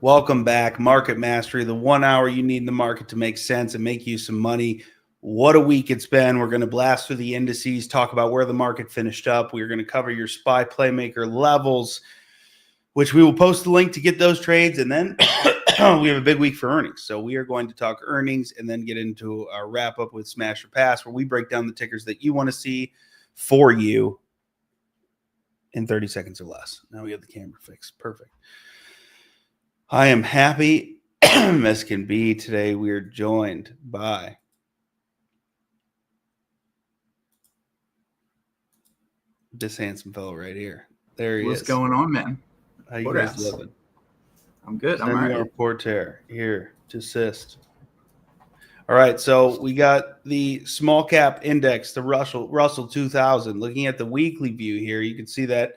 Welcome back. Market Mastery, the 1 hour you need in the market to make sense and make you some money. What a week it's been. We're going to blast through the indices, talk about where the market finished up. We're going to cover your SPY Playmaker levels, which we will post the link to get those trades. And then we have a big week for earnings. So we are going to talk earnings and then get into our wrap up with Smash or Pass, where we break down the tickers that you want to see for you in 30 seconds or less. Now we have the camera fixed. Perfect. I am happy as can be. Today we are joined by this handsome fellow right here. There he is. What's going on, man? How you guys living? I'm good. I'm all right. Porter here to assist. All right, so we got the small cap index, the Russell 2000. Looking at the weekly view here, you can see that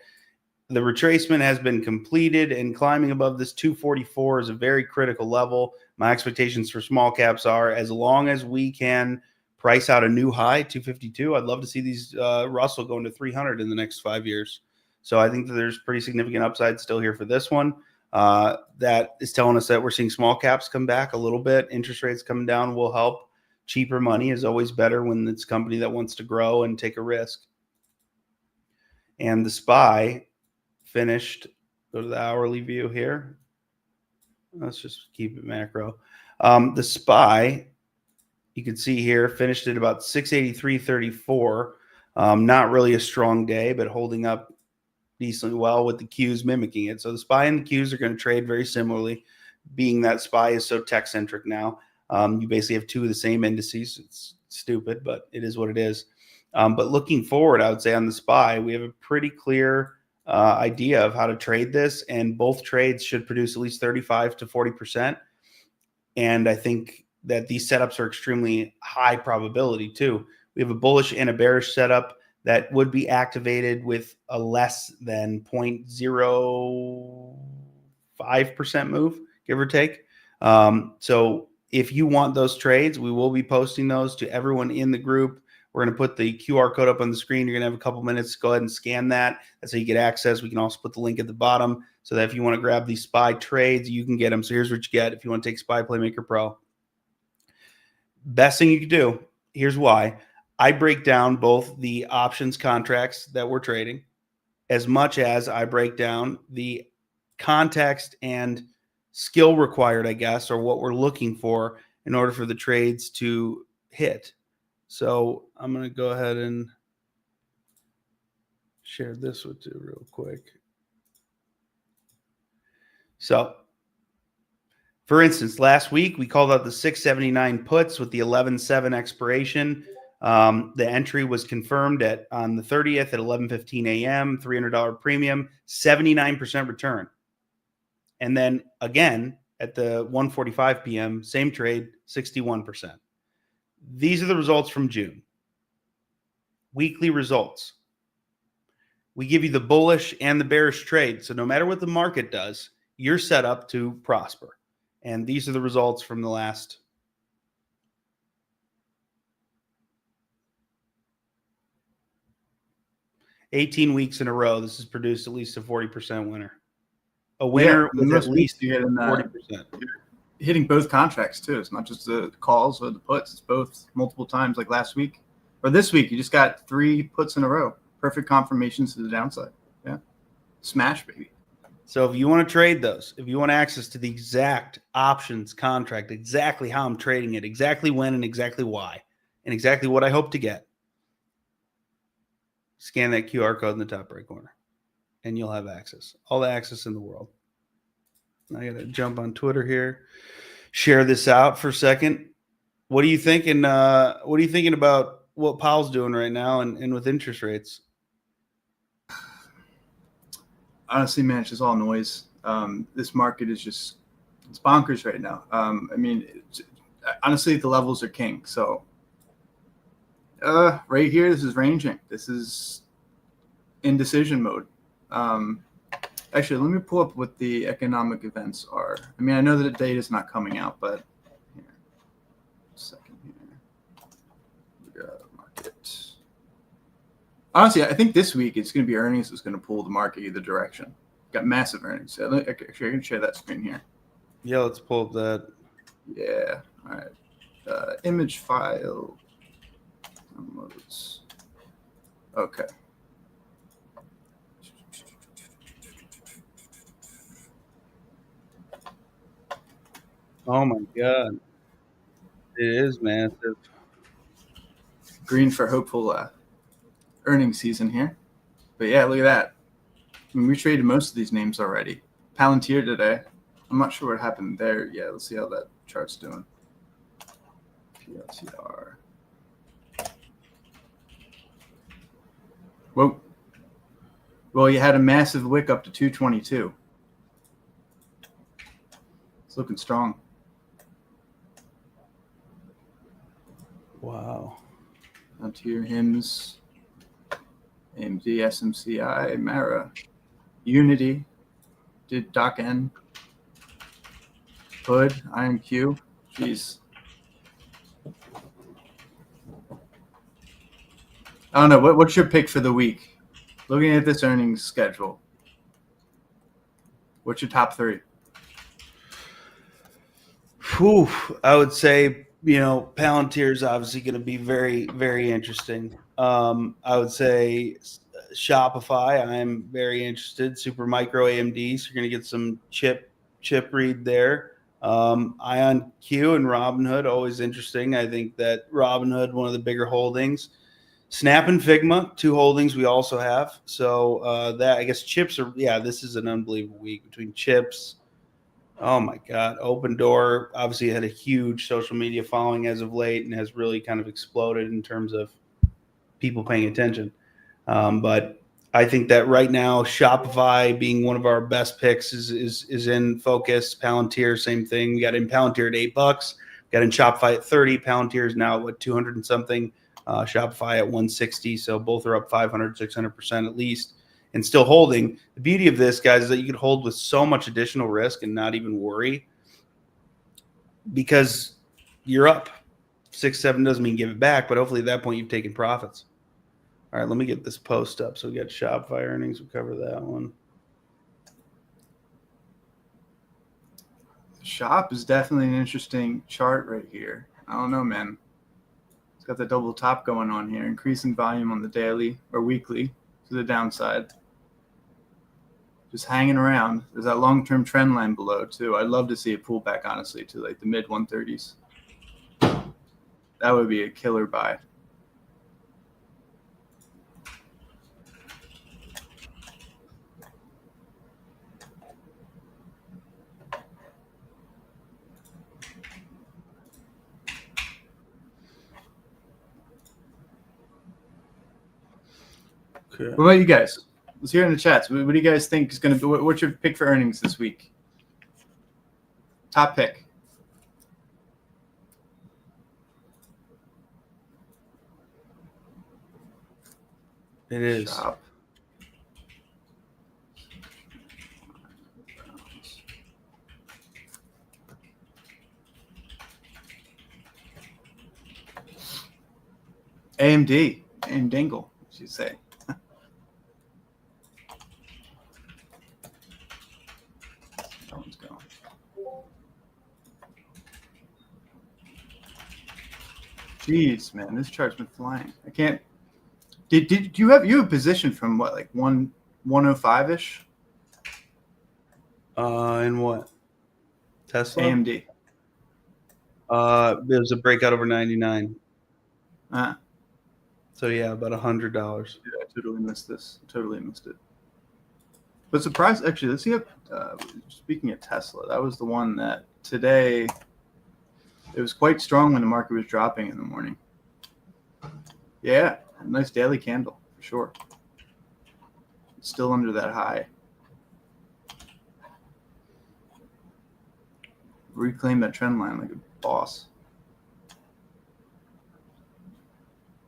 the retracement has been completed, and climbing above this 244 is a very critical level. My expectations for small caps are, as long as we can price out a new high, 252, I'd love to see these Russell going to 300 in the next 5 years. So I think that there's pretty significant upside still here for this one. That is telling us that we're seeing small caps come back a little bit. Interest rates coming down will help. Cheaper money is always better when it's a company that wants to grow and take a risk. And the SPY finished. Go to the hourly view here. Let's just keep it macro. The SPY, you can see here, finished at about 683.34. Not really a strong day, but holding up decently well with the Qs mimicking it. So the SPY and the Qs are going to trade very similarly, being that SPY is so tech-centric now. You basically have two of the same indices. It's stupid, but it is what it is. But looking forward, I would say on the SPY, we have a pretty clear idea of how to trade this, and both trades should produce at least 35 to 40%. And I think that these setups are extremely high probability too. We have a bullish and a bearish setup that would be activated with a less than 0.05% move, give or take. So if you want those trades, we will be posting those to everyone in the group. We're going to put the QR code up on the screen. You're going to have a couple minutes to go ahead and scan that. That's how you get access. We can also put the link at the bottom so that if you want to grab these SPY trades, you can get them. So here's what you get if you want to take SPY Playmaker Pro. Best thing you can do, here's why. I break down both the options contracts that we're trading, as much as I break down the context and skill required, I guess, or what we're looking for in order for the trades to hit. So I'm going to go ahead and share this with you real quick. So, for instance, last week we called out the 679 puts with the 11/7 expiration. The entry was confirmed on the 30th at 11:15 a.m., $300 premium, 79% return. And then again at the 1:45 p.m., same trade, 61%. These are the results from June. Weekly results. We give you the bullish and the bearish trade. So no matter what the market does, you're set up to prosper. And these are the results from the last 18 weeks in a row. This has produced at least a 40% winner. A winner with at least 40%. Hitting both contracts too. It's not just the calls or the puts. It's both multiple times, like last week or this week. You just got 3 puts in a row. Perfect confirmations to the downside. Yeah, smash, baby. So if you want to trade those, if you want access to the exact options contract, exactly how I'm trading it, exactly when and exactly why, and exactly what I hope to get, scan that QR code in the top right corner, and you'll have access. All the access in the world. I got to jump on Twitter here, share this out for a second. What are you thinking? What are you thinking about what Powell's doing right now and with interest rates? Honestly, man, it's just all noise. This market is just, it's bonkers right now. I mean, honestly, the levels are king. So right here, this is ranging. This is indecision mode. Actually, let me pull up what the economic events are. I mean, I know that the data is not coming out, but here, a second here. We got market. Honestly, I think this week it's going to be earnings that's going to pull the market either direction. Got massive earnings. Actually, I can share that screen here. Yeah, let's pull up that. Yeah. All right. Image file. Downloads. Okay. Oh my god, it is massive. Green for hopeful earnings season here. But yeah, look at that. I mean, we traded most of these names already. Palantir today. I'm not sure what happened there. Yeah, let's see how that chart's doing. PLTR. Whoa. Well, you had a massive wick up to 222. It's looking strong. Wow. Palantir, HIMS, AMD, SMCI, Mara, Unity, did Doc N, Hood, IMQ. Jeez. I don't know. What's your pick for the week? Looking at this earnings schedule, what's your top three? Whew, I would say, Palantir is obviously going to be very, very interesting. I would say Shopify. I'm very interested. Super Micro AMD. So you're going to get some chip read there. Ion Q and Robinhood, always interesting. I think that Robinhood, one of the bigger holdings. Snap and Figma, two holdings we also have. So that, I guess, chips are. Yeah, this is an unbelievable week between chips. Oh my God. Open Door obviously had a huge social media following as of late and has really kind of exploded in terms of people paying attention. But I think that right now, Shopify being one of our best picks is in focus. Palantir, same thing. We got in Palantir at $8, got in Shopify at 30. Palantir is now at 200 and something. Shopify at 160. So both are up 500, 600% at least, and still holding. The beauty of this, guys, is that you could hold with so much additional risk and not even worry because you're up 6, 7 doesn't mean give it back, but hopefully at that point you've taken profits. All right, let me get this post up. So we got Shopify earnings. We'll cover that one. Shop is definitely an interesting chart right here. I don't know, man. It's got the double top going on here, increasing volume on the daily or weekly to the downside. Just hanging around. There's that long-term trend line below too. I'd love to see it pull back, honestly, to like the mid 130s. That would be a killer buy. Okay. What about you guys? Let's hear in the chats. What do you guys think is going to be? What's your pick for earnings this week? Top pick. It is. Shop. AMD. And Dingle, you say. That one's gone. Jeez, man, this chart's been flying. I can't. Did you have a position from what, like 105-ish? In what? Tesla? AMD. There was a breakout over 99. Uh, So yeah, about $100. Yeah, I totally missed this. Totally missed it. But surprise, actually, let's see. Speaking of Tesla, that was the one that today it was quite strong when the market was dropping in the morning. Yeah, a nice daily candle for sure. It's still under that high. Reclaim that trend line like a boss.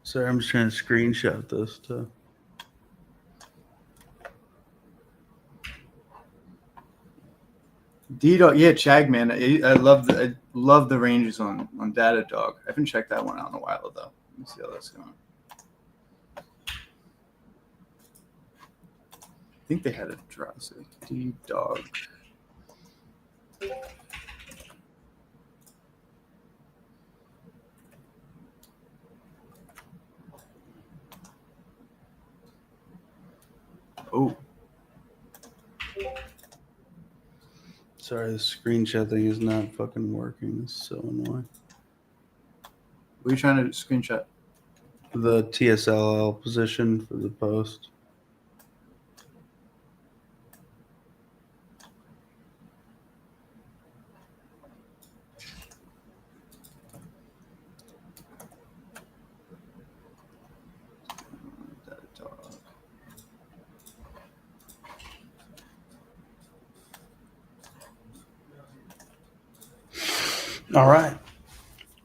Sorry, I'm just trying to screenshot this too. D-Dog, yeah, Chag, man. I love the ranges on Datadog. I haven't checked that one out in a while though. Let me see how that's going. I think they had a drop. D-Dog. Sorry, the screenshot thing is not fucking working. It's so annoying. What are you trying to screenshot? The TSLL position for the post. All right.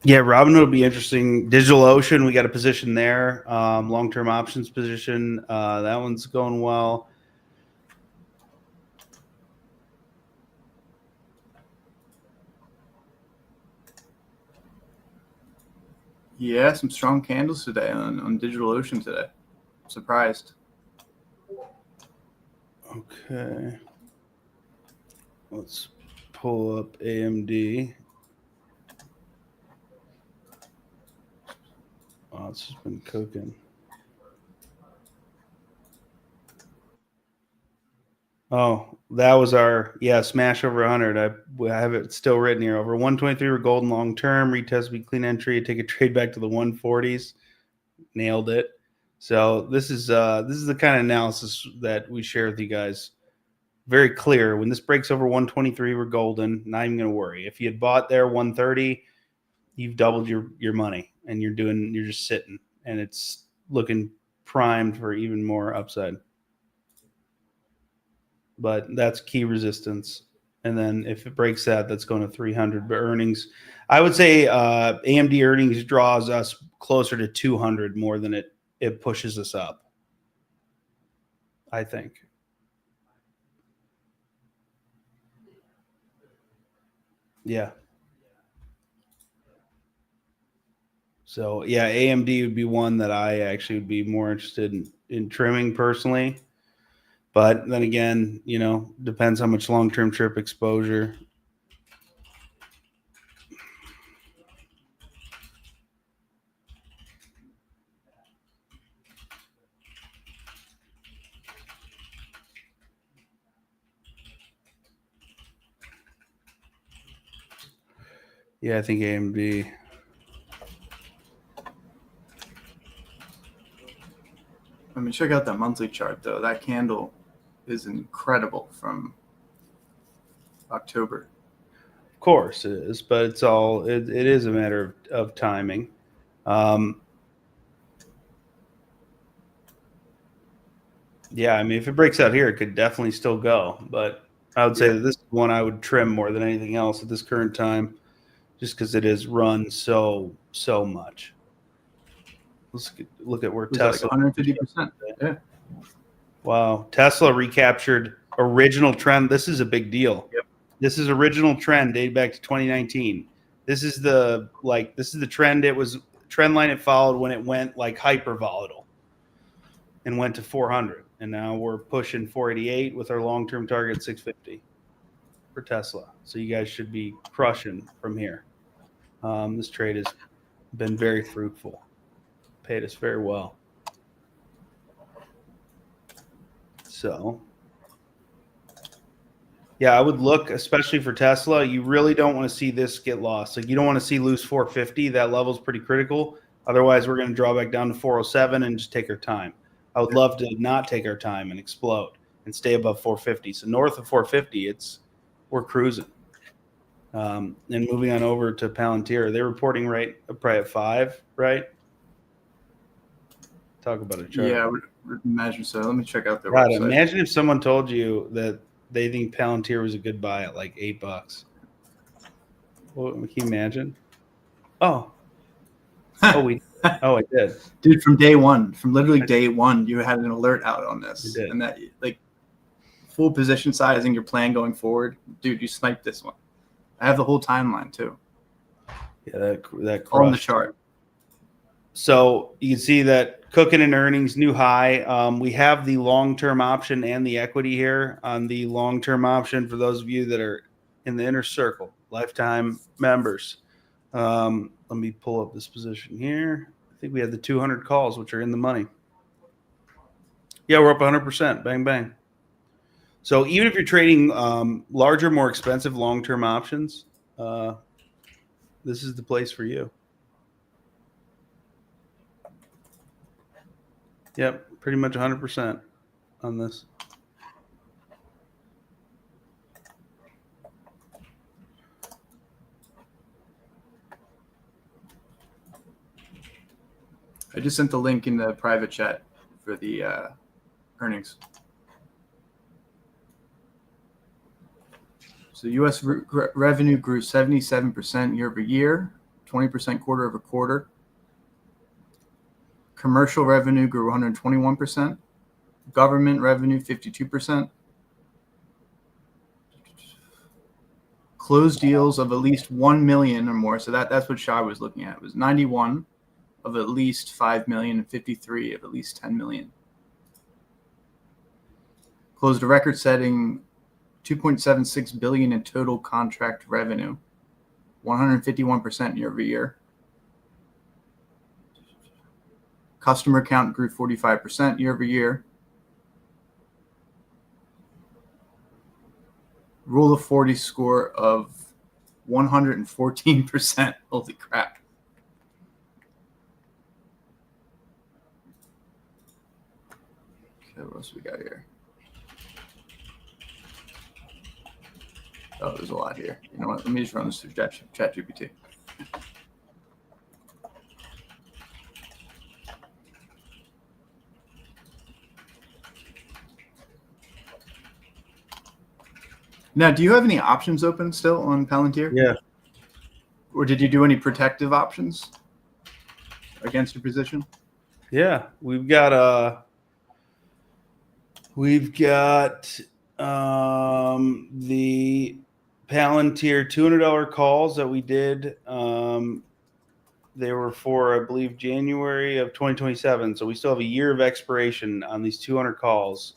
Yeah, Robinhood will be interesting. DigitalOcean, we got a position there. Long-term options position. That one's going well. Yeah, some strong candles today on DigitalOcean today. Surprised. Okay. Let's pull up AMD. Oh, it's just been cooking. Oh, that was our smash over 100. I have it still written here. Over 123 we're golden long term. Retest be clean entry. Take a trade back to the 140s. Nailed it. So this is the kind of analysis that we share with you guys. Very clear. When this breaks over 123, we're golden. Not even going to worry. If you had bought there 130, you've doubled your money, and you're just sitting, and it's looking primed for even more upside. But that's key resistance. And then if it breaks that, that's going to 300. But earnings, I would say AMD earnings draws us closer to 200 more than it pushes us up, I think. Yeah. So, yeah, AMD would be one that I actually would be more interested in trimming personally. But then again, depends how much long-term trip exposure. Yeah, I think AMD. I mean, check out that monthly chart, though. That candle is incredible from October. Of course it is, but it is a matter of timing. Yeah, I mean, if it breaks out here, it could definitely still go. But I would say that this is one I would trim more than anything else at this current time, just because it is run so much. Let's look at where Tesla. Like 150%. Yeah. Wow, Tesla recaptured original trend. This is a big deal. Yep. This is original trend dated back to 2019. This is the trend. It was trend line it followed when it went like hyper volatile and went to 400. And now we're pushing 488 with our long-term target 650 for Tesla. So you guys should be crushing from here. This trade has been very fruitful. Paid us very well. So, yeah, I would look, especially for Tesla. You really don't want to see this get lost. Like, you don't want to see lose 450. That level is pretty critical. Otherwise, we're going to draw back down to 407 and just take our time. I would love to not take our time and explode and stay above 450. So north of 450, we're cruising. And moving on over to Palantir, they're reporting right probably at 5, right? Talk about a chart. Yeah, I would imagine so. Let me check out their God, website. imagine if someone told you that they think Palantir was a good buy at like $8. Well, can you imagine? Oh, I did. Dude, from literally day one, you had an alert out on this. And that, like, full position sizing your plan going forward. Dude, you sniped this one. I have the whole timeline, too. Yeah, that all on the chart. So you can see that cooking in earnings, new high. We have the long-term option and the equity here. On the long-term option, for those of you that are in the inner circle, lifetime members. Let me pull up this position here. I think we had the 200 calls, which are in the money. Yeah, we're up 100%. Bang, bang. So even if you're trading larger, more expensive long-term options, this is the place for you. Yep, pretty much 100% on this. I just sent the link in the private chat for the earnings. So U.S. revenue grew 77% year over year, 20% quarter over quarter. Commercial revenue grew 121%. Government revenue 52%. Closed deals of at least 1 million or more. So that's what Shah was looking at. It was 91 of at least 5 million and 53 of at least 10 million. Closed a record-setting 2.76 billion in total contract revenue, 151% year over year. Customer count grew 45% year over year. Rule of 40 score of 114%. Holy crap. Okay, what else we got here? Oh, there's a lot here. You know what? Let me just run this through ChatGPT. Now, do you have any options open still on Palantir? Yeah. Or did you do any protective options against your position? Yeah, we've got the Palantir $200 calls that we did. They were for, I believe, January of 2027. So we still have a year of expiration on these 200 calls.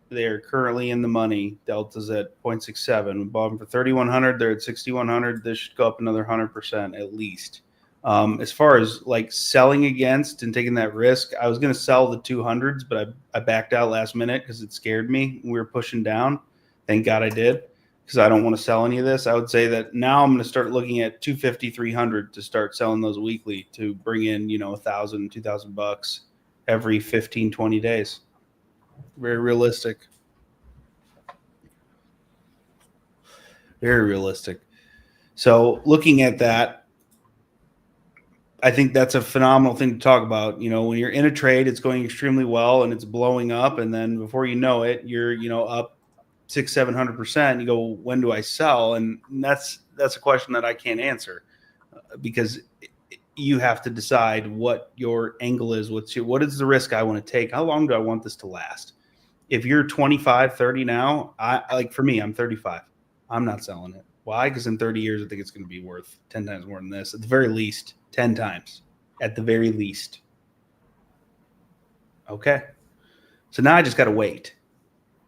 They are currently in the money. Delta's at 0.67. We bought them for 3,100. They're at 6,100. This should go up another 100% at least. As far as like selling against and taking that risk, I was going to sell the 200s, but I backed out last minute because it scared me. We were pushing down. Thank God I did, because I don't want to sell any of this. I would say that now I'm going to start looking at 250, 300 to start selling those weekly to bring in, $1,000, $2,000 every 15, 20 days. Very realistic. Very realistic. So looking at that, I think that's a phenomenal thing to talk about. When you're in a trade, it's going extremely well and it's blowing up. And then before you know it, you're, up 600-700%. You go, when do I sell? And that's a question that I can't answer because you have to decide what your angle is. What is the risk I want to take? How long do I want this to last? If you're 25, 30 now, for me, I'm 35. I'm not selling it. Why? Because in 30 years, I think it's going to be worth 10 times more than this. At the very least, 10 times. At the very least. Okay. So now I just got to wait.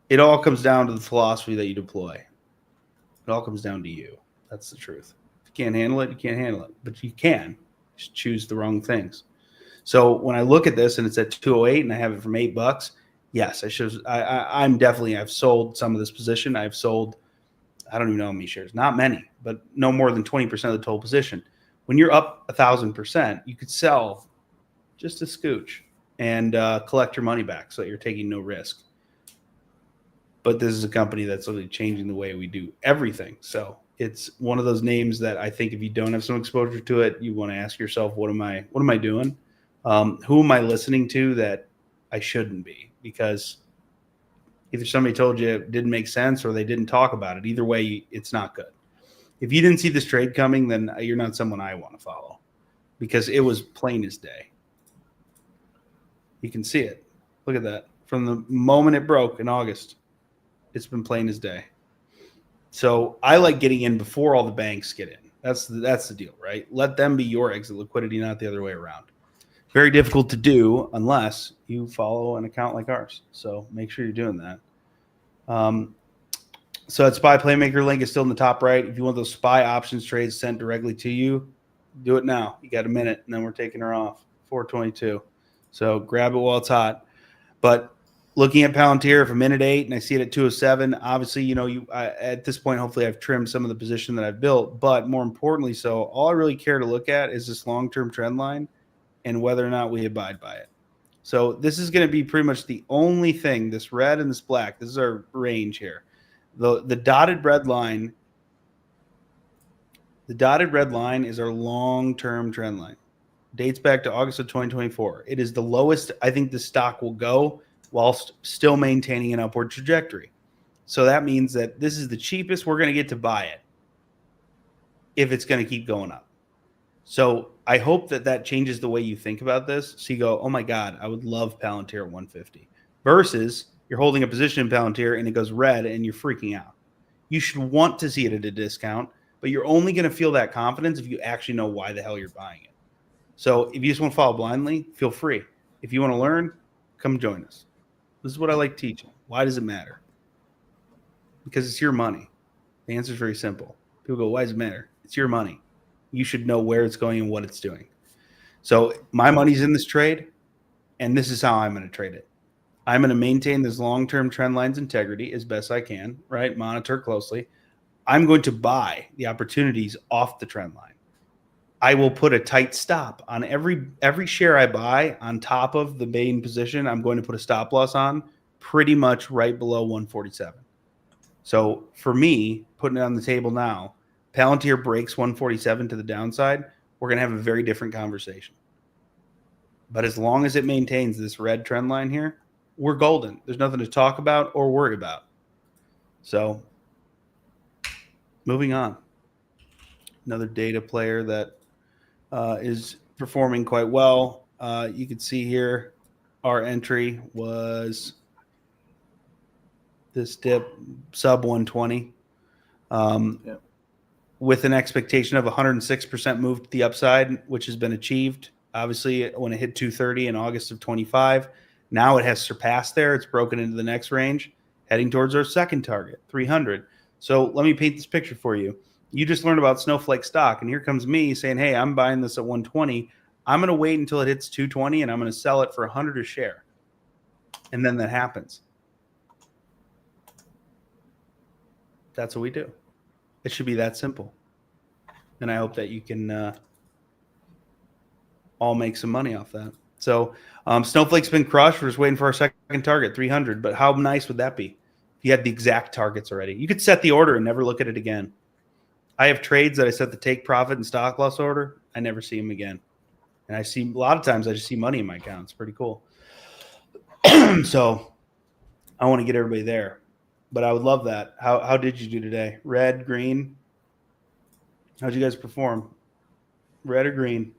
It all comes down to the philosophy that you deploy. It all comes down to you. That's the truth. If you can't handle it, you can't handle it. But you can. Just choose the wrong things. So when I look at this and it's at 208 and I have it from $8, yes, I've sold some of this position. I've sold, I don't even know how many shares, not many, but no more than 20% of the total position. When you're up 1,000%, you could sell just a scooch and collect your money back so that you're taking no risk. But this is a company that's really changing the way we do everything. So it's one of those names that I think if you don't have some exposure to it, you want to ask yourself, what am I doing? Who am I listening to that I shouldn't be? Because either somebody told you it didn't make sense or they didn't talk about it. Either way, it's not good. If you didn't see this trade coming, then you're not someone I want to follow because it was plain as day. You can see it. Look at that. From the moment it broke in August, it's been plain as day. So I like getting in before all the banks get in. That's the deal, right? Let them be your exit liquidity, not the other way around. Very difficult to do unless you follow an account like ours. So make sure you're doing that. So that SPY Playmaker link is still in the top right. If you want those SPY options trades sent directly to you, do it now. You got a minute, and then we're taking her off. 422. So grab it while it's hot. But looking at Palantir, if I'm in at 8 and I see it at 207, obviously, at this point, hopefully I've trimmed some of the position that I've built. But more importantly, so all I really care to look at is this long-term trend line and whether or not we abide by it. So this is going to be pretty much the only thing, this red and this black. This is our range here. The dotted red line is our long-term trend line. Dates back to August of 2024. It is the lowest I think the stock will go whilst still maintaining an upward trajectory. So that means that this is the cheapest we're going to get to buy it if it's going to keep going up. So I hope that changes the way you think about this. So you go, oh my God, I would love Palantir at 150 versus you're holding a position in Palantir and it goes red and you're freaking out. You should want to see it at a discount, but you're only going to feel that confidence if you actually know why the hell you're buying it. So if you just want to follow blindly, feel free. If you want to learn, come join us. This is what I like teaching. Why does it matter? Because it's your money. The answer is very simple. People go, why does it matter? It's your money. You should know where it's going and what it's doing. So my money's in this trade, and this is how I'm going to trade it. I'm going to maintain this long-term trend line's integrity as best I can, right? Monitor closely. I'm going to buy the opportunities off the trend line. I will put a tight stop on every share I buy on top of the main position. I'm going to put a stop loss on pretty much right below 147. So for me, putting it on the table now, Palantir breaks 147 to the downside, we're going to have a very different conversation. But as long as it maintains this red trend line here, we're golden. There's nothing to talk about or worry about. So moving on. Another data player that is performing quite well. You can see here our entry was this dip sub 120 with an expectation of 106% move to the upside, which has been achieved. Obviously, when it hit 230 in August of 25, now it has surpassed there. It's broken into the next range, heading towards our second target, 300. So let me paint this picture for you. You just learned about Snowflake stock, and here comes me saying, hey, I'm buying this at 120. I'm going to wait until it hits 220, and I'm going to sell it for 100 a share. And then that happens. That's what we do. It should be that simple. And I hope that you can all make some money off that. So Snowflake's been crushed. We're just waiting for our second target, 300. But how nice would that be if you had the exact targets already? You could set the order and never look at it again. I have trades that I set the take profit and stop loss order. I never see them again. And I see a lot of times I just see money in my account. It's pretty cool. So I want to get everybody there. But I would love that. How did you do today? Red, green? How'd you guys perform? Red or green?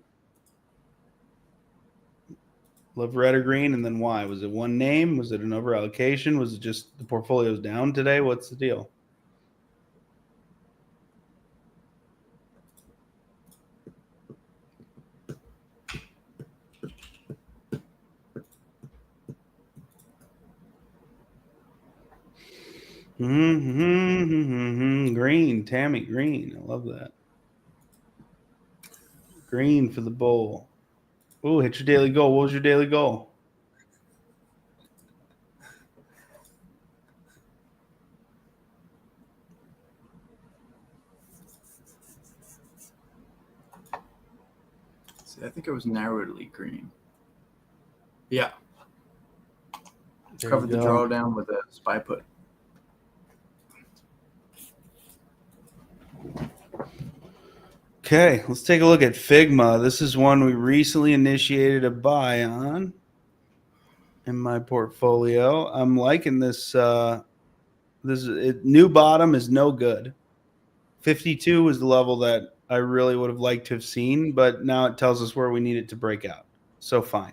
Love red or green, and then why? Was it one name? Was it an over allocation? Was it just the portfolio's down today? What's the deal? Green, Tammy, green. I love that. Green for the bowl. Oh, hit your daily goal. What was your daily goal? See, I think it was narrowly green. Yeah. Covered the drawdown with a SPY put. Okay, let's take a look at Figma. This is one we recently initiated a buy on in my portfolio. I'm liking this. New bottom is no good. 52 is the level that I really would have liked to have seen, but now it tells us where we need it to break out. So fine.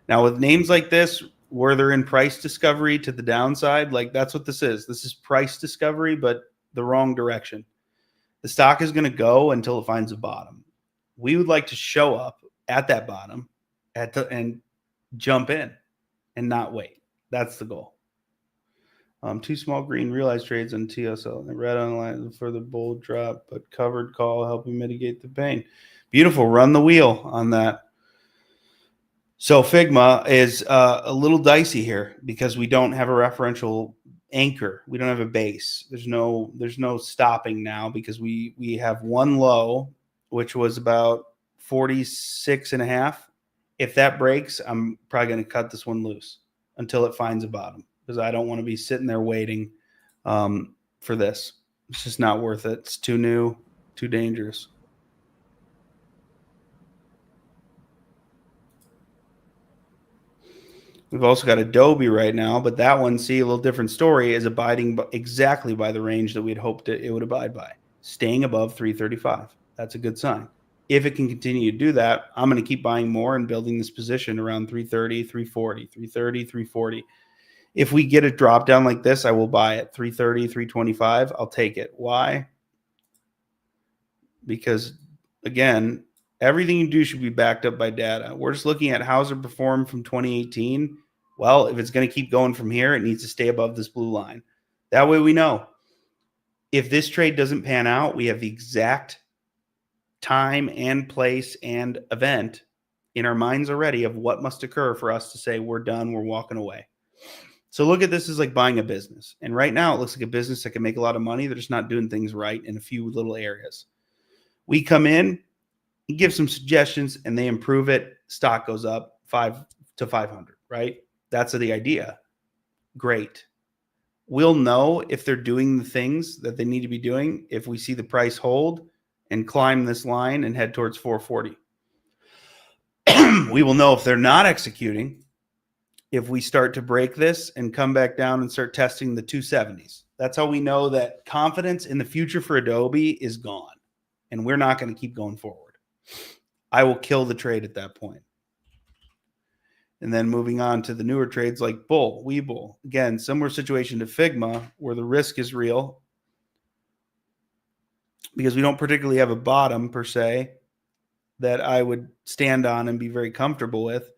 Now with names like this, where they're in price discovery to the downside, like that's what this is. This is price discovery, but the wrong direction. The stock is going to go until it finds a bottom. We would like to show up at that bottom and jump in and not wait. That's the goal. Two small green realized trades on TSL. Red on the line for the bold drop, but covered call helping mitigate the pain. Beautiful. Run the wheel on that. So Figma is a little dicey here because we don't have a referential anchor. We don't have a base. There's no stopping now because we have one low, which was about 46.5. If that breaks, I'm probably going to cut this one loose until it finds a bottom because I don't want to be sitting there waiting for this. It's just not worth it. It's too new, too dangerous. We've also got Adobe right now, but that one, see, a little different story, is abiding exactly by the range that we'd hoped it would abide by, staying above 335. That's a good sign. If it can continue to do that, I'm going to keep buying more and building this position around 330, 340, 330, 340. If we get a drop down like this, I will buy it 330, 325. I'll take it. Why? Because, again, everything you do should be backed up by data. We're just looking at how's it performed from 2018. Well, if it's going to keep going from here, it needs to stay above this blue line. That way we know. If this trade doesn't pan out, we have the exact time and place and event in our minds already of what must occur for us to say we're done, we're walking away. So look at this as like buying a business. And right now it looks like a business that can make a lot of money. They're just not doing things right in a few little areas. We come in, give some suggestions, and they improve it. Stock goes up 5 to 500, right? That's the idea. Great. We'll know if they're doing the things that they need to be doing if we see the price hold and climb this line and head towards 440. We will know if they're not executing if we start to break this and come back down and start testing the 270s. That's how we know that confidence in the future for Adobe is gone, and we're not going to keep going forward. I will kill the trade at that point. And then moving on to the newer trades like Bull, Webull. Again, similar situation to Figma where the risk is real because we don't particularly have a bottom per se that I would stand on and be very comfortable with.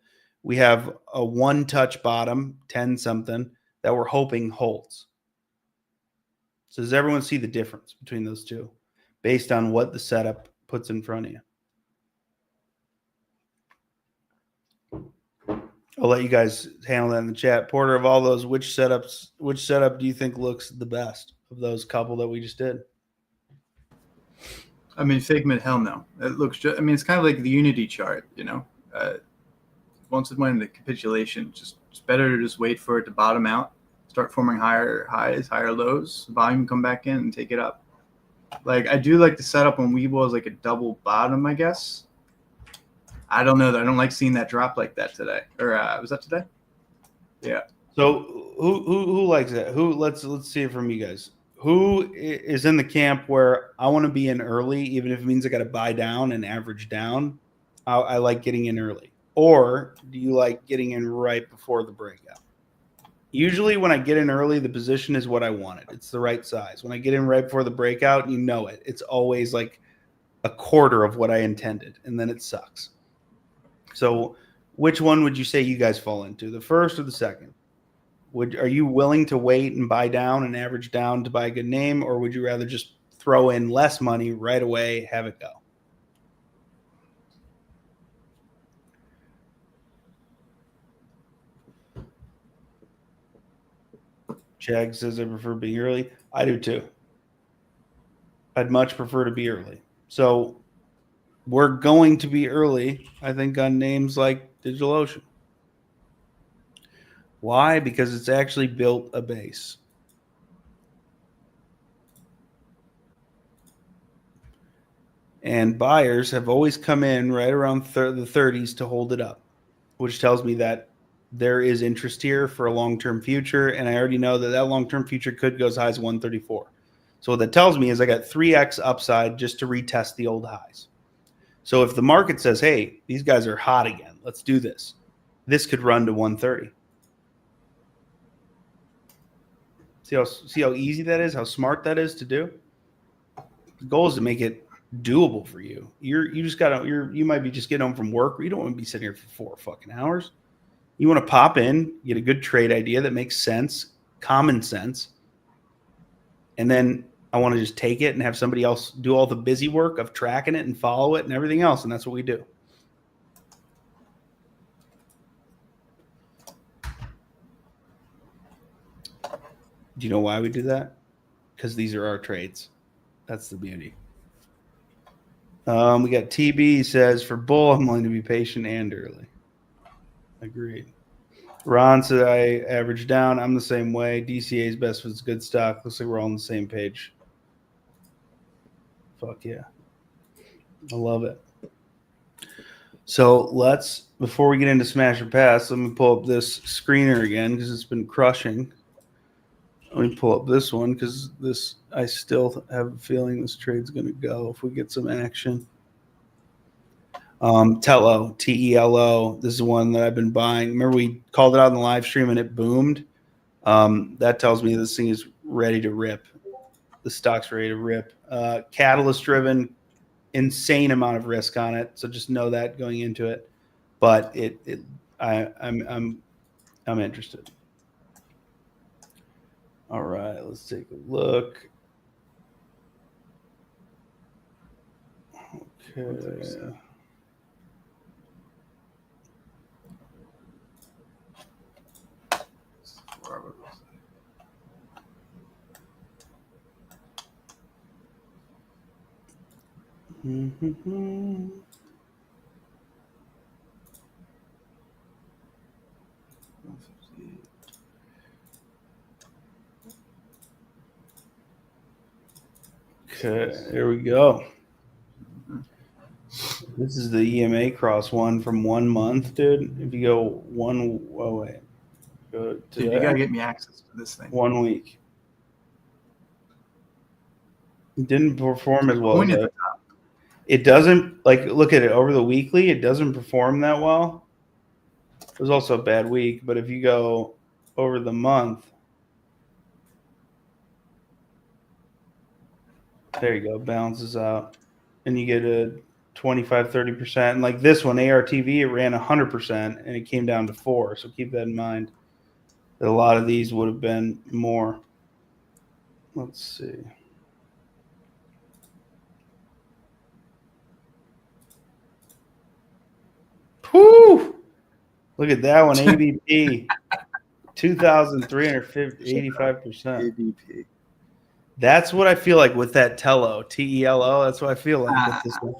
We have a one-touch bottom, 10 something, that we're hoping holds. So does everyone see the difference between those two based on what the setup puts in front of you? I'll let you guys handle that in the chat. Porter, of all those, which setup do you think looks the best of those couple that we just did? I mean, Figment, hell no. It looks just, I mean, it's kind of like the Unity chart, you know. Once it went into capitulation, it's better to just wait for it to bottom out, start forming higher highs, higher lows, volume come back in and take it up. Like, I do like the setup on Webull as like a double bottom, I guess. I don't know. I don't like seeing that drop like that today. Or was that today? Yeah. So who likes that? Let's see it from you guys. Who is in the camp where I want to be in early, even if it means I got to buy down and average down? I like getting in early. Or do you like getting in right before the breakout? Usually when I get in early, the position is what I wanted. It's the right size. When I get in right before the breakout, you know it. It's always like a quarter of what I intended, and then it sucks. So which one would you say you guys fall into, the first or the second? Are you willing to wait and buy down and average down to buy a good name, or would you rather just throw in less money right away, have it go? Chag says I prefer being early. I do too. I'd much prefer to be early. So we're going to be early, I think, on names like DigitalOcean. Why? Because it's actually built a base. And buyers have always come in right around the 30s to hold it up, which tells me that there is interest here for a long-term future. And I already know that that long-term future could go as high as 134. So what that tells me is I got 3x upside just to retest the old highs. So if the market says, hey, these guys are hot again, let's do this, this could run to 130. See how easy that is, how smart that is to do? The goal is to make it doable for you. You might be just getting home from work, or you don't want to be sitting here for 4 fucking hours. You want to pop in, get a good trade idea that makes sense, common sense, and then I want to just take it and have somebody else do all the busy work of tracking it and follow it and everything else, and that's what we do. Do you know why we do that? Because these are our trades. That's the beauty. We got TB says, for bull, I'm willing to be patient and early. Agreed. Ron said, I average down. I'm the same way. DCA is best if it's good stock. Looks like we're all on the same page. Fuck yeah. I love it. So let's, before we get into Smash or Pass, let me pull up this screener again because it's been crushing. Let me pull up this one because this, I still have a feeling this trade's going to go if we get some action. Tello, TELO. This is one that I've been buying. Remember we called it out in the live stream and it boomed. That tells me this thing is ready to rip. The stock's ready to rip. Catalyst driven, insane amount of risk on it. So just know that going into it. But I'm interested. All right, let's take a look. Okay. Mm-hmm. Okay, here we go. This is the EMA cross one from 1 month, dude. If you go go to dude, you gotta get me access to this thing. 1 week. It didn't perform as well as it doesn't, like, look at it over the weekly, it doesn't perform that well. It was also a bad week, but if you go over the month, there you go, balances out, and you get a 25-30%. And like this one, ARTV, it ran 100%, and it came down to 4. So keep that in mind. That a lot of these would have been more. Let's see. Whoo! Look at that one, ABP, 2,385%. ABP. That's what I feel like with that Tello, TELO. That's what I feel like with this one.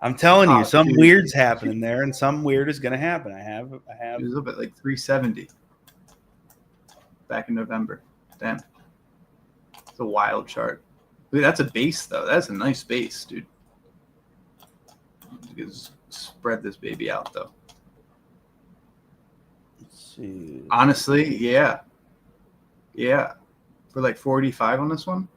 I'm telling you, some weird's happening there, and some weird is going to happen. I have. It was up at like 370 back in November. Damn, it's a wild chart. Dude, that's a base though. That's a nice base, dude. Just spread this baby out though. Let's see. Honestly, yeah. For like 45 on this one.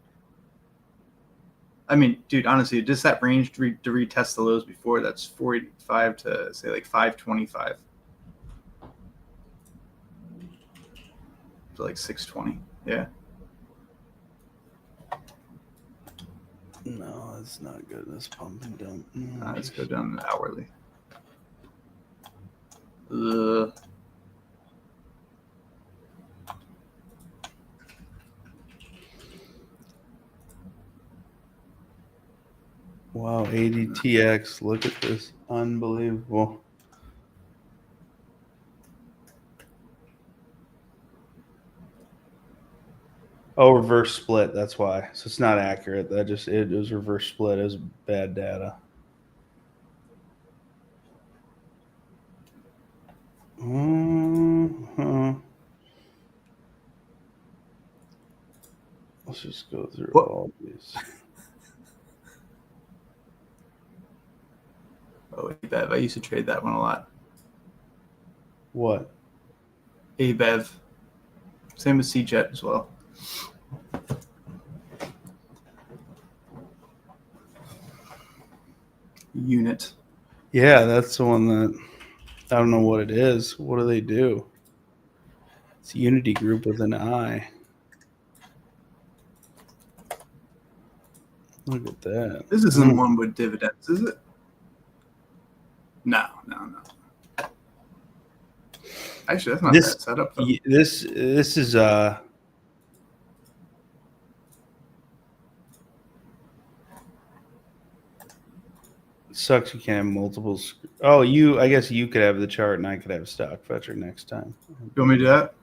I mean, dude, honestly, just that range to retest the lows before, that's 45 to say like 525 to like 620. Yeah. No, it's not good. This pump and dump. Let's go down hourly. Ugh. Wow, ADTX. Look at this. Unbelievable. Oh, reverse split. That's why. So it's not accurate. It was reverse split. It was bad data. Let's just go through all these. Oh, ABEV. I used to trade that one a lot. What? ABEV. Same with CJET as well. Unit. Yeah, that's the one that I don't know what it is. What do they do? It's Unity Group with an I. Look at that. This isn't one with dividends, is it? No. Actually, that's not bad setup though. This is sucks you can't have multiples. Oh, I guess you could have the chart and I could have Stock Fetcher next time. You want me to do that?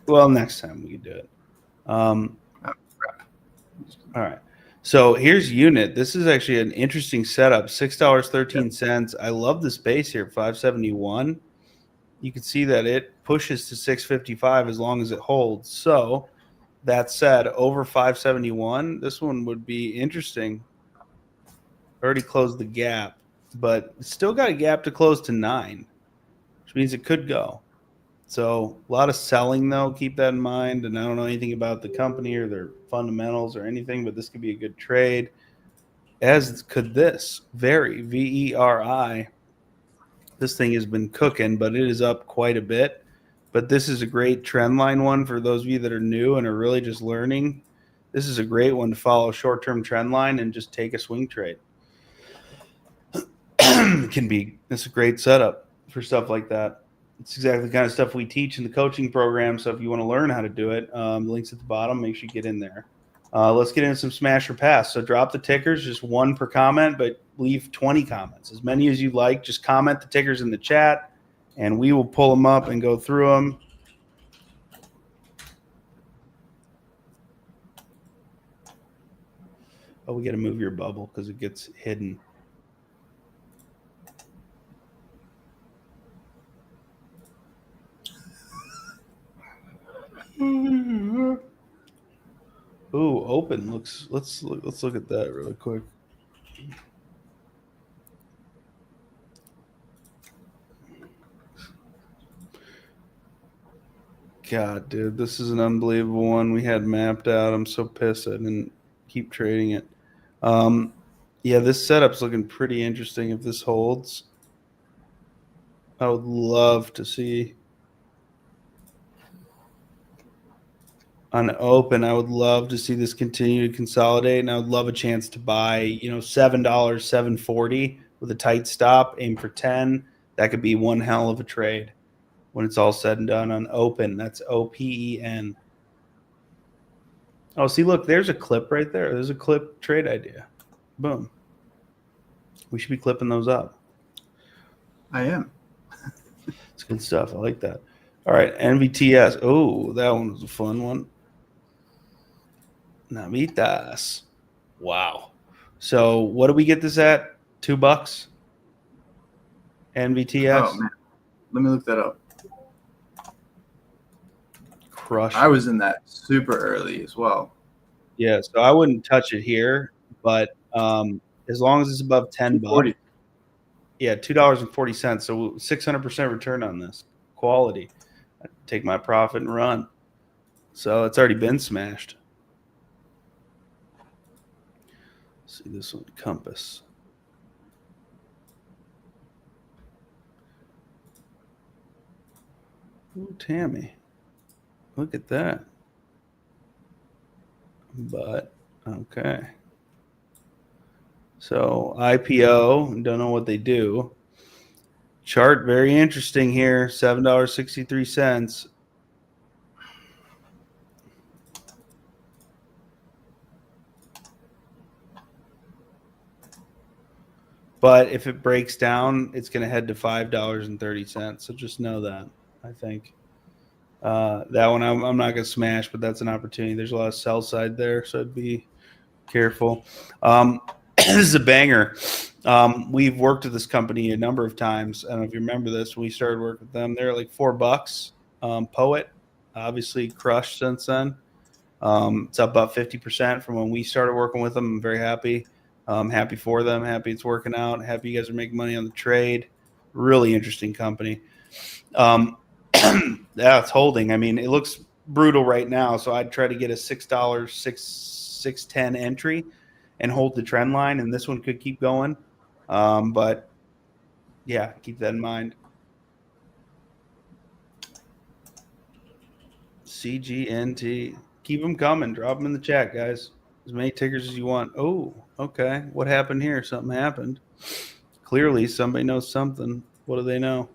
Well, next time we can do it. Oh, crap. All right. So here's unit. This is actually an interesting setup. $6.13. I love this base here, 571. You can see that it pushes to 655 as long as it holds. So that said, over 571, this one would be interesting. Already closed the gap, but still got a gap to close to 9, which means it could go. So a lot of selling though, keep that in mind. And I don't know anything about the company or their fundamentals or anything, but this could be a good trade. As could this VERI. This thing has been cooking, but it is up quite a bit. But this is a great trend line one for those of you that are new and are really just learning. This is a great one to follow short-term trend line and just take a swing trade. It's a great setup for stuff like that. It's exactly the kind of stuff we teach in the coaching program. So if you want to learn how to do it, the link's at the bottom. Make sure you get in there. Let's get into some smash or pass. So drop the tickers, just one per comment, but leave 20 comments, as many as you'd like. Just comment the tickers in the chat, and we will pull them up and go through them. Oh, we got to move your bubble because it gets hidden. Ooh, open looks. Let's look at that really quick. God, dude, this is an unbelievable one we had mapped out. I'm so pissed I didn't keep trading it. Yeah, this setup's looking pretty interesting if this holds. I would love to see on open. I would love to see this continue to consolidate, and I would love a chance to buy, $7, $7.40 with a tight stop, aim for 10. That could be one hell of a trade when it's all said and done on open. That's OPEN. Oh, see, look, there's a clip right there. There's a clip trade idea. Boom. We should be clipping those up. I am. It's good stuff. I like that. All right, NVTS. Oh, that one was a fun one. Namitas. Wow. So what do we get this at? $2? NVTS? Oh, man. Let me look that up. Crush. I was in that super early as well. Yeah, so I wouldn't touch it here, but as long as it's above $10. Yeah, $2.40. So 600% return on this. Quality. I'd take my profit and run. So it's already been smashed. Let's see this one, Compass. Ooh, Tammy. Look at that. But, okay. So IPO, don't know what they do. Chart, very interesting here, $7.63. But if it breaks down, it's going to head to $5.30. So just know that, I think. That one I'm not going to smash, but that's an opportunity. There's a lot of sell side there, so I'd be careful. This is a banger. We've worked with this company a number of times. I don't know if you remember this. When we started working with them, they're like $4. Poet, obviously crushed since then. It's up about 50% from when we started working with them. I'm very happy. Happy for them. Happy it's working out. Happy you guys are making money on the trade. Really interesting company. Yeah, it's holding. I mean, it looks brutal right now, so I'd try to get a $6, 610 entry and hold the trend line, and this one could keep going. But yeah, keep that in mind. CGNT. Keep them coming. Drop them in the chat, guys. As many tickers as you want. Oh, okay. What happened here? Something happened. Clearly, somebody knows something. What do they know?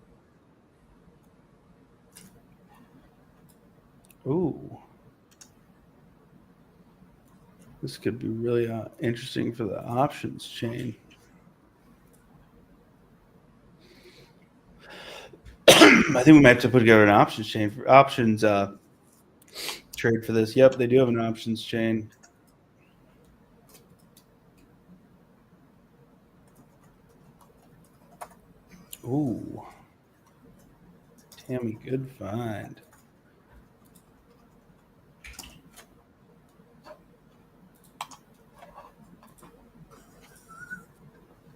Ooh. This could be really interesting for the options chain. I think we might have to put together an options chain for options trade for this. Yep, they do have an options chain. Ooh. Tammy, good find.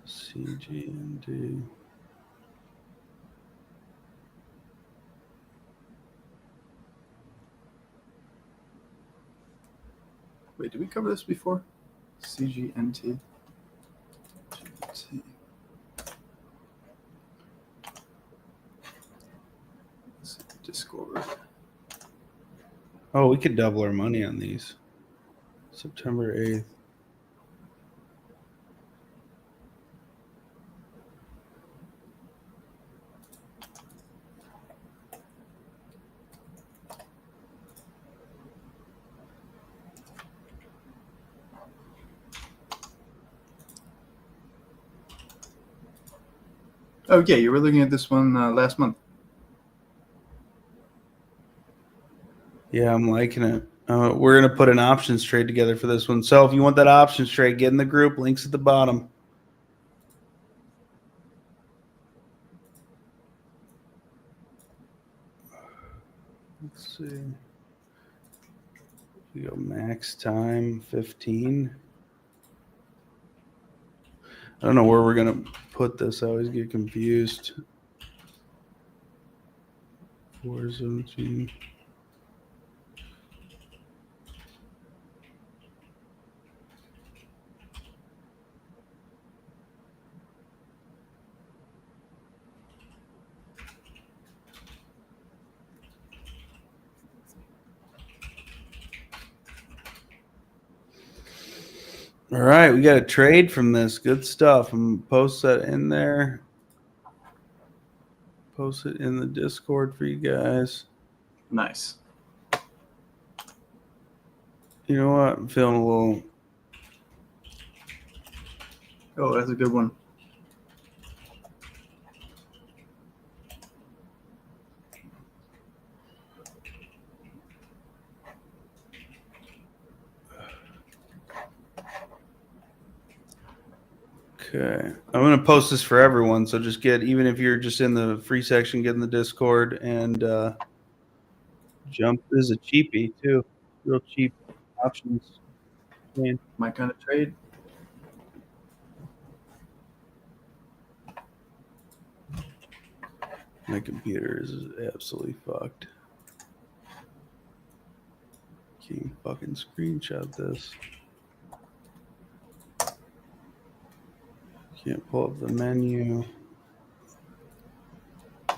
CGND. Wait, did we cover this before? CGNT. Discord. Oh, we could double our money on these. September 8th. Oh yeah, you were looking at this one last month. Yeah, I'm liking it. We're going to put an options trade together for this one. So if you want that options trade, get in the group. Links at the bottom. Let's see. We go max time 15. I don't know where we're going to put this. I always get confused. 417. All right, we got a trade from this. Good stuff. I'm going to post that in there. Post it in the Discord for you guys. Nice. You know what? I'm feeling a little... Oh, that's a good one. Okay. I'm going to post this for everyone. So just get, even if you're just in the free section, get in the Discord and jump. This is a cheapie too. Real cheap options. Man. My kind of trade. My computer is absolutely fucked. Can't fucking screenshot this. Can't pull up the menu.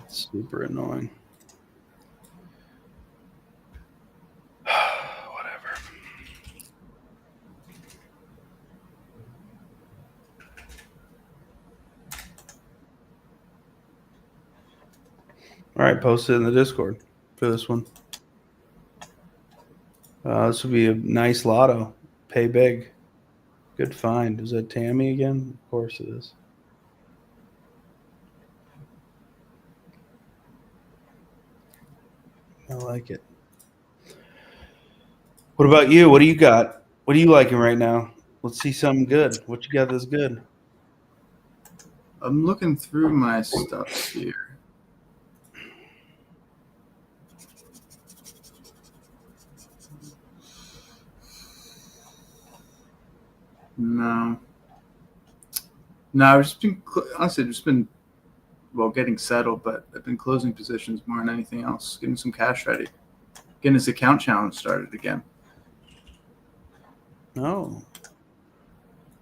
It's super annoying. Whatever. All right, post it in the Discord for this one. This would be a nice lotto. Pay big. Good find. Is that Tammy again? Of course it is. I like it. What about you? What do you got? What are you liking right now? Let's see something good. What you got that's good? I'm looking through my stuff here. No, I've just been honestly just been getting settled, but I've been closing positions more than anything else, getting some cash ready, getting this account challenge started again. Oh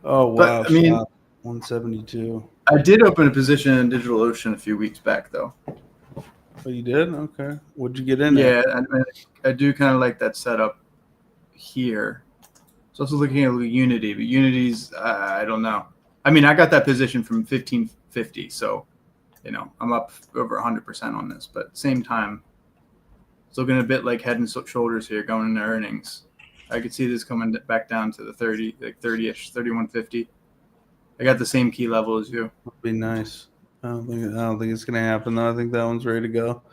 wow! But I mean, 172. I did open a position in DigitalOcean a few weeks back, though. Oh, you did? Okay. What'd you get in Yeah, at? I do kind of like that setup here. So also looking at Unity, but Unity's I don't know. I mean, I got that position from 1550, so I'm up over 100% on this. But at the same time, it's looking a bit like head and shoulders here going into earnings. I could see this coming back down to the 30-ish, 3150. I got the same key level as you. That'd be nice. I don't think it's gonna happen though. I think that one's ready to go.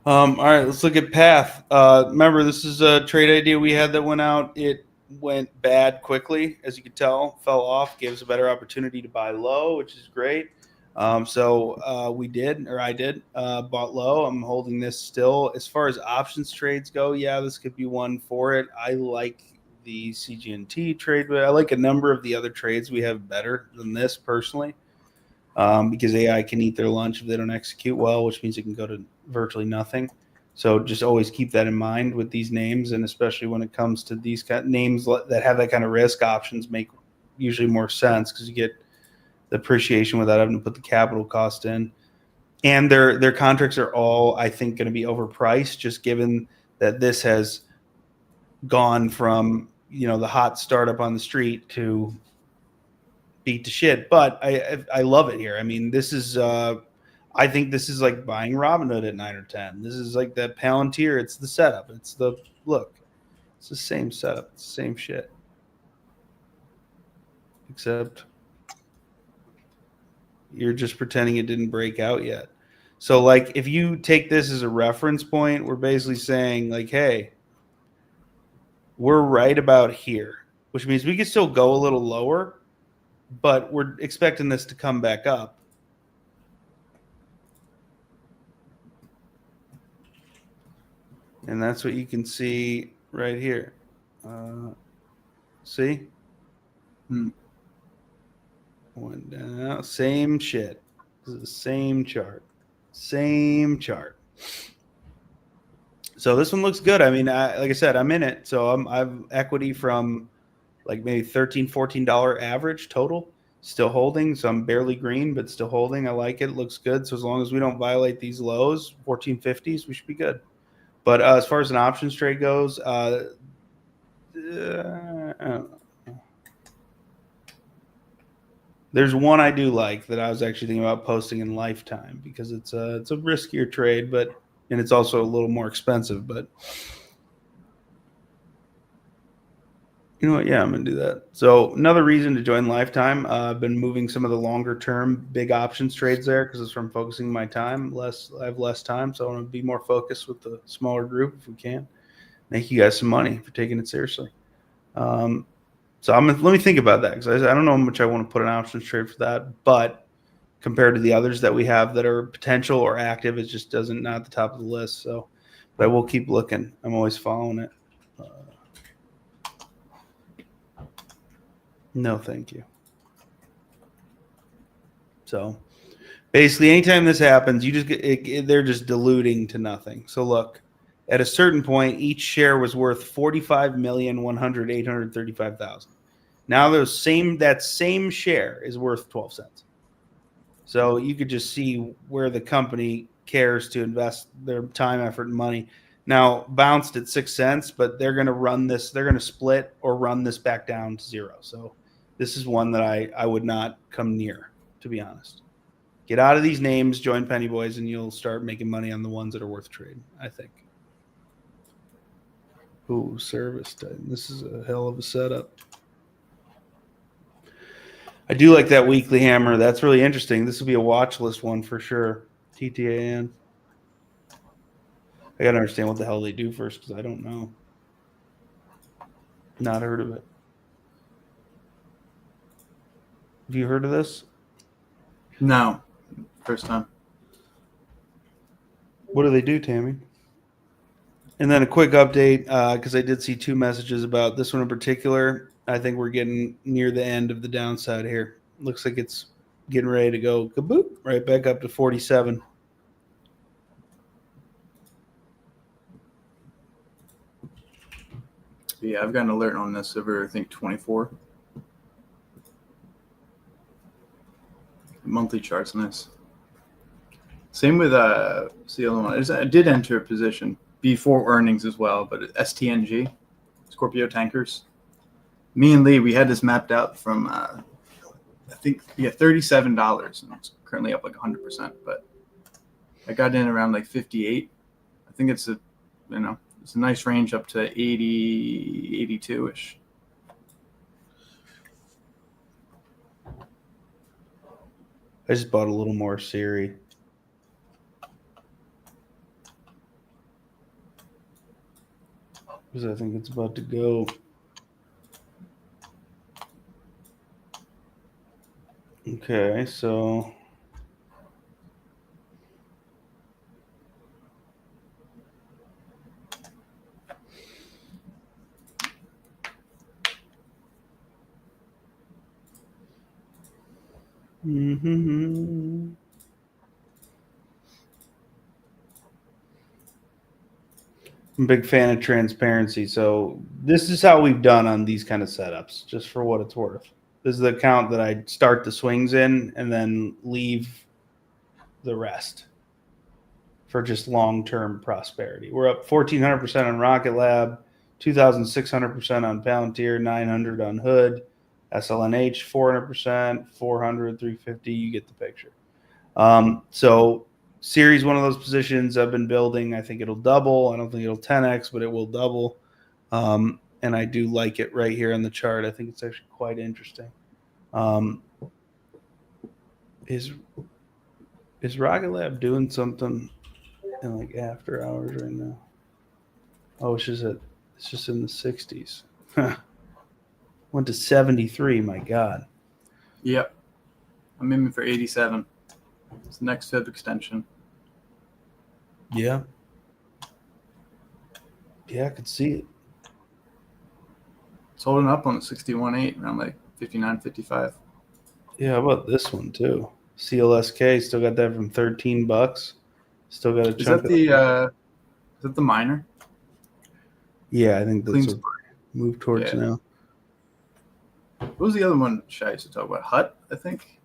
All right, let's look at Path. Remember, this is a trade idea we had that went out. It went bad quickly, as you can tell, fell off, gave us a better opportunity to buy low, which is great. So we did, or I did, bought low. I'm holding this still. As far as options trades go, yeah, this could be one for it. I like the CGNT trade, but I like a number of the other trades we have better than this personally. Because AI can eat their lunch if they don't execute well, which means it can go to virtually nothing. So just always keep that in mind with these names, and especially when it comes to these kind of names that have that kind of risk, options make usually more sense because you get the appreciation without having to put the capital cost in. And their contracts are all, I think, going to be overpriced, just given that this has gone from the hot startup on the street to beat to shit. But I love it here. I mean, this is I think this is like buying Robinhood at 9 or 10. This is like the Palantir. It's the setup. It's the look. It's the same setup. It's the same shit. Except you're just pretending it didn't break out yet. So like if you take this as a reference point, we're basically saying like, hey, we're right about here, which means we could still go a little lower, but we're expecting this to come back up. And that's what you can see right here. See? Went down. Same shit. This is the same chart. Same chart. So this one looks good. I mean, like I said, I'm in it. So I've equity from like maybe $13, $14 average total. Still holding. So I'm barely green, but still holding. I like it. It looks good. So as long as we don't violate these lows, 1450s, we should be good. But as far as an options trade goes, there's one I do like that I was actually thinking about posting in Lifetime because it's a riskier trade, and it's also a little more expensive. But you know what? Yeah, I'm gonna do that. So another reason to join Lifetime. I've been moving some of the longer term big options trades there because it's from focusing my time. I have less time, so I want to be more focused with the smaller group if we can. Make you guys some money for taking it seriously. So let me think about that because I don't know how much I want to put an options trade for that, but compared to the others that we have that are potential or active, it just doesn't not at the top of the list. So, but I will keep looking. I'm always following it. No, thank you. So basically, anytime this happens, you just they're just diluting to nothing. So look, at a certain point, each share was worth 45,100,835,000. Now that same share is worth 12 cents. So you could just see where the company cares to invest their time, effort, and money. Now bounced at 6 cents, but they're going to run this. They're going to split or run this back down to zero. So this is one that I would not come near, to be honest. Get out of these names, join Penny Boys, and you'll start making money on the ones that are worth trading, I think. Ooh, service time. This is a hell of a setup. I do like that weekly hammer. That's really interesting. This will be a watch list one for sure. TTAN. I got to understand what the hell they do first because I don't know. Not heard of it. Have you heard of this? No. First time. What do they do, Tammy? And then a quick update because I did see two messages about this one in particular. I think we're getting near the end of the downside here. Looks like it's getting ready to go kaboop right back up to 47. Yeah, I've got an alert on this over, I think, 24. Monthly chart's nice. Same with the other one. I did enter a position before earnings as well, but STNG, Scorpio Tankers. Me and Lee, we had this mapped out from I think $37, and it's currently up like 100%. But I got in around like 58. I think it's a nice range up to 80, 82ish. I just bought a little more Siri. because I think it's about to go. Okay, so I'm a big fan of transparency. So this is how we've done on these kind of setups, just for what it's worth. This is the account that I start the swings in and then leave the rest for just long-term prosperity. We're up 1,400% on Rocket Lab, 2,600% on Palantir, 900 on Hood, SLNH 400%, 400, 350. You get the picture. So series one of those positions I've been building. I think it'll double. I don't think it'll 10x, but it will double. And I do like it right here on the chart. I think it's actually quite interesting. Is Rocket Lab doing something in like after hours right now? Oh, it's just in the 60s. Went to 73. My God. Yep. I'm aiming for 87. It's the next fib extension. Yeah. Yeah, I could see it. It's holding up on the 61.8 around like 59, 55. Yeah, how about this one too? CLSK still got that from $13. Still got a chunk. Is that the minor? Yeah, I think that's Clean what move towards now. What was the other one Shai used to talk about? Hut, I think.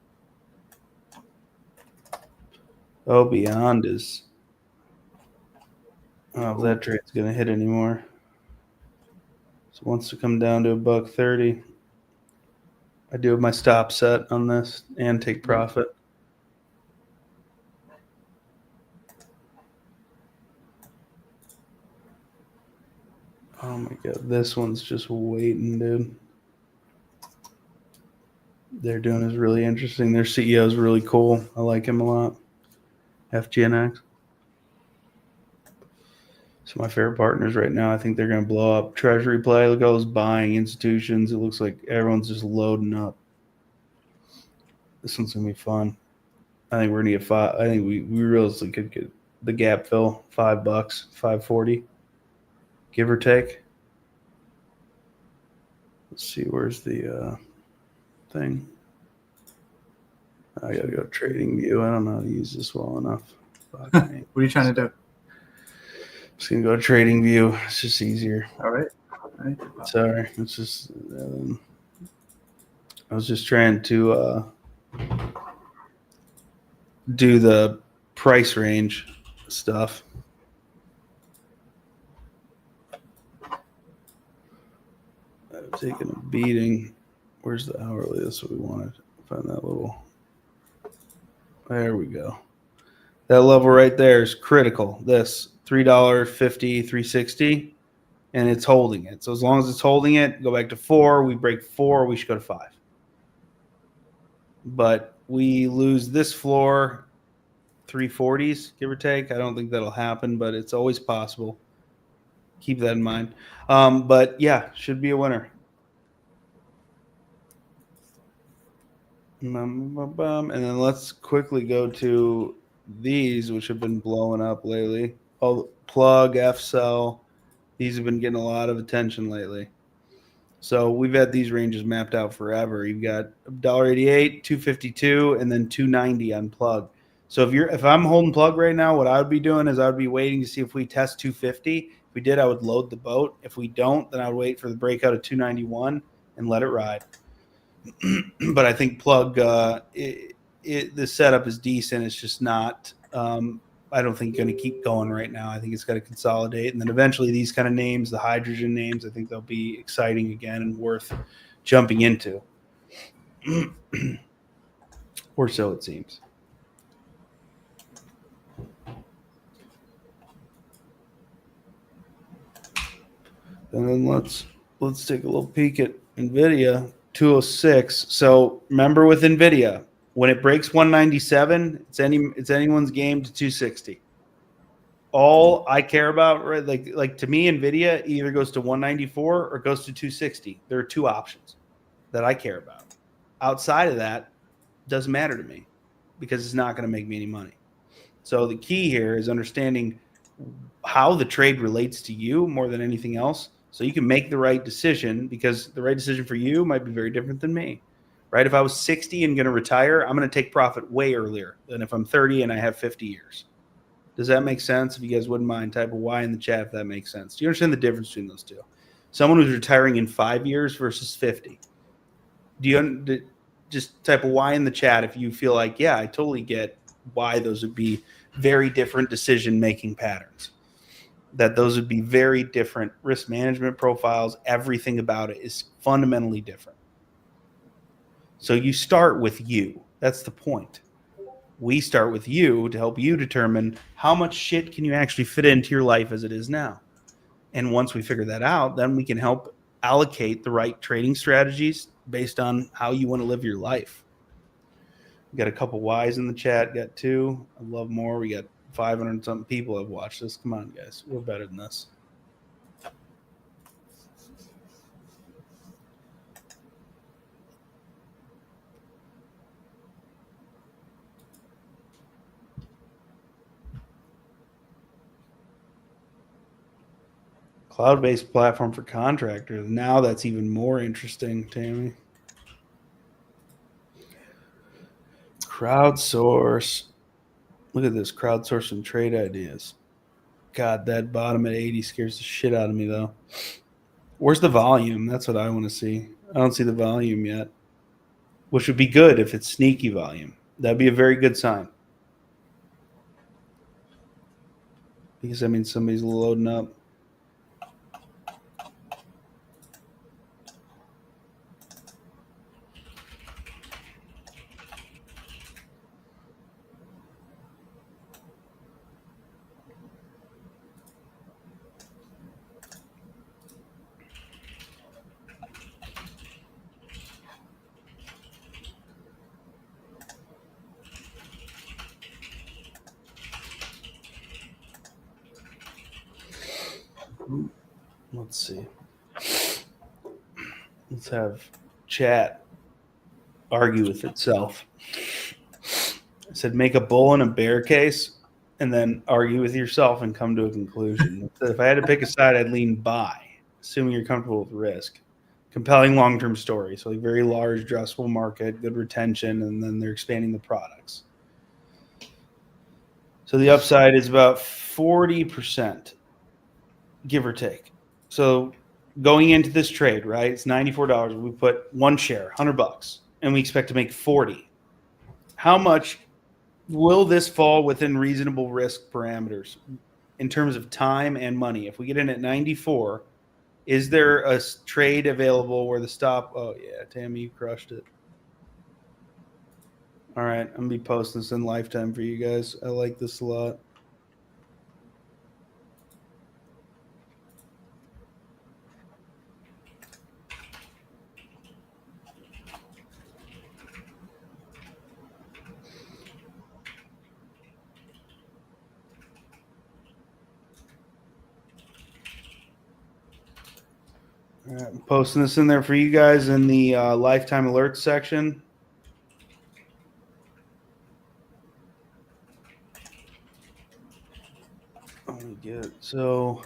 Oh, Beyond is. I don't know if that trade's gonna hit anymore. So it wants to come down to $1.30. I do have my stop set on this and take profit. Oh my God, this one's just waiting, dude. They're doing is really interesting. Their CEO is really cool. I like him a lot. FGNX. So my favorite partners right now, I think they're going to blow up. Treasury play, look at all those buying institutions. It looks like everyone's just loading up. This one's going to be fun. I think we're going to get five. I think we realistically could get the gap fill, $5, $5.40, give or take. Let's see, where's the thing? I got to go trading view. I don't know how to use this well enough. What are you trying to do? Just going to go trading view. It's just easier. All right. Sorry. It's just, I was just trying to do the price range stuff. I've taken a beating. Where's the hourly? That's what we wanted. Find that little. There we go. That level right there is critical. This $3.50, $3.60, and it's holding it. So as long as it's holding it, go back to 4. We break 4, we should go to 5. But we lose this floor, 340s, give or take. I don't think that'll happen, but it's always possible. Keep that in mind. But yeah, should be a winner. And then let's quickly go to these, which have been blowing up lately. Oh, Plug, F-Cell. These have been getting a lot of attention lately. So we've had these ranges mapped out forever. You've got $1.88, $2.52, and then $2.90 on Plug. So if I'm holding Plug right now, what I would be doing is I would be waiting to see if we test 250. If we did, I would load the boat. If we don't, then I would wait for the breakout of 291 and let it ride. But I think Plug, the setup is decent. It's just not. I don't think going to keep going right now. I think it's got to consolidate, and then eventually these kind of names, the hydrogen names, I think they'll be exciting again and worth jumping into, or so it seems. And then let's take a little peek at NVIDIA 206. So remember with NVIDIA, when it breaks 197, it's anyone's game to 260. all I care about, right? Like to me, NVIDIA either goes to 194 or goes to 260. There are two options that I care about. Outside of that, doesn't matter to me because it's not going to make me any money. So the key here is understanding how the trade relates to you more than anything else, so you can make the right decision, because the right decision for you might be very different than me, right? If I was 60 and going to retire, I'm going to take profit way earlier than if I'm 30 and I have 50 years. Does that make sense? If you guys wouldn't mind, type a Y in the chat if that makes sense. Do you understand the difference between those two? Someone who's retiring in 5 years versus 50. Do you just type a Y in the chat if you feel like, yeah, I totally get why those would be very different decision-making patterns, that those would be very different risk management profiles. Everything about it is fundamentally different. So you start with you. That's the point. We start with you to help you determine how much shit can you actually fit into your life as it is now. And once we figure that out, then we can help allocate the right trading strategies based on how you want to live your life. We got a couple Y's in the chat, got 2. I'd love more. We got 500 something people have watched this. Come on, guys. We're better than this. Cloud-based platform for contractors. Now that's even more interesting, Tammy. Crowdsource. Look at this, crowdsourcing trade ideas. God, that bottom at 80 scares the shit out of me, though. Where's the volume? That's what I want to see. I don't see the volume yet, which would be good if it's sneaky volume. That'd be a very good sign, because that means somebody's loading up. Let's see. Let's have chat argue with itself. I said make a bull and a bear case and then argue with yourself and come to a conclusion. If I had to pick a side, I'd lean buy, assuming you're comfortable with risk. Compelling long-term story. So a very large addressable market, good retention, and then they're expanding the products. So the upside is about 40%, give or take. So going into this trade, right, it's $94. We put one share, $100, and we expect to make 40. How much will this fall within reasonable risk parameters in terms of time and money? If we get in at 94, is there a trade available where the stop? Oh, yeah, Tammy, you crushed it. All right, I'm going to be posting this in lifetime for you guys. I like this a lot. All right, I'm posting this in there for you guys in the lifetime alerts section. Let me get it. So,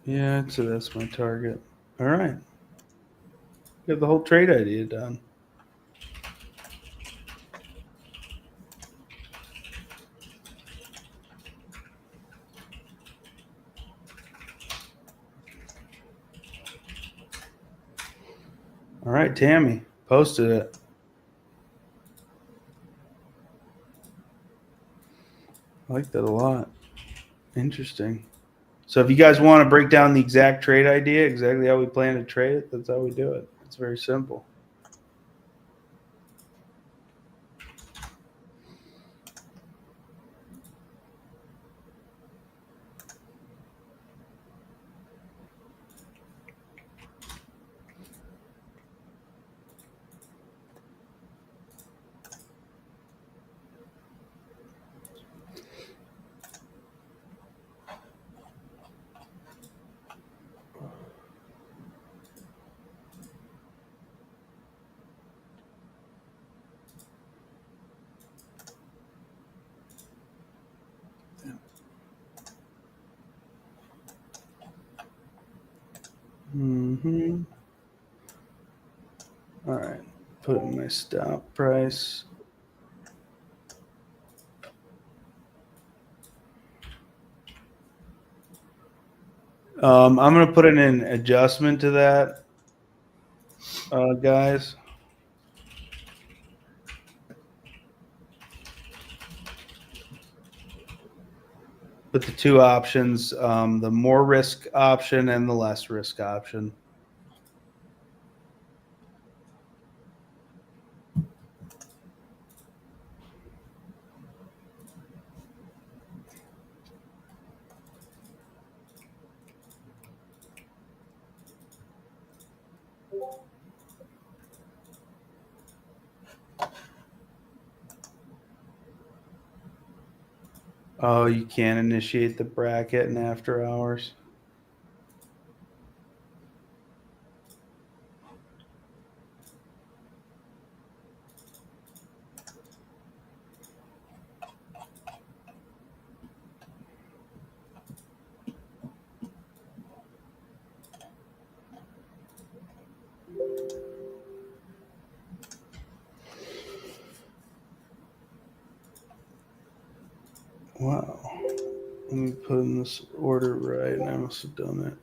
yeah, so that's my target. All right. Got the whole trade idea done. All right, Tammy, posted it. I like that a lot. Interesting. So if you guys want to break down the exact trade idea, exactly how we plan to trade it, that's how we do it. It's very simple. Mm-hmm. All right. Put in my stop price. I'm going to put in an adjustment to that, guys. Put the two options, the more risk option and the less risk option. Oh, you can't initiate the bracket in after hours. Wow. Let me put in this order right, and I must have done it.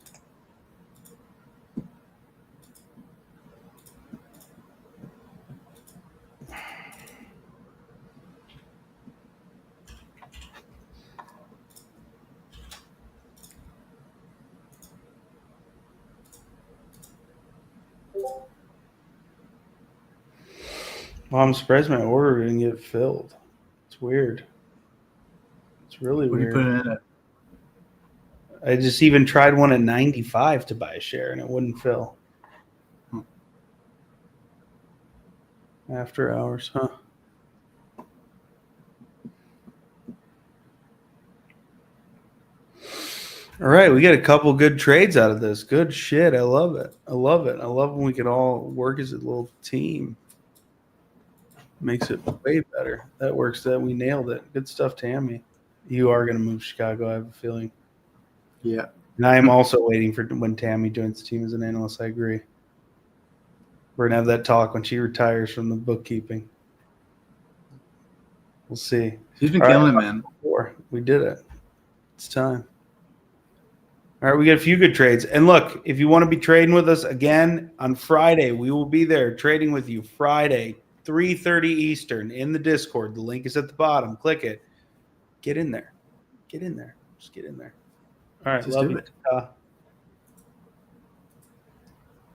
Well, I'm surprised my order didn't get filled. It's weird. It's really What do you weird. put in it? I just even tried one at 95 to buy a share, and it wouldn't fill. After hours, huh? All right, we get a couple good trades out of this. Good shit. I love it. I love it. I love when we can all work as a little team. Makes it way better. That works. That we nailed it. Good stuff, Tammy. You are going to move to Chicago, I have a feeling. Yeah. And I am also waiting for when Tammy joins the team as an analyst. I agree. We're going to have that talk when she retires from the bookkeeping. We'll see. She's been All killing right, it, man. we did it. It's time. All right, we got a few good trades. And look, if you want to be trading with us again on Friday, we will be there trading with you Friday, 3:30 Eastern in the Discord. The link is at the bottom. Click it. Get in there. Get in there. Just get in there. All right, Just love do you. it.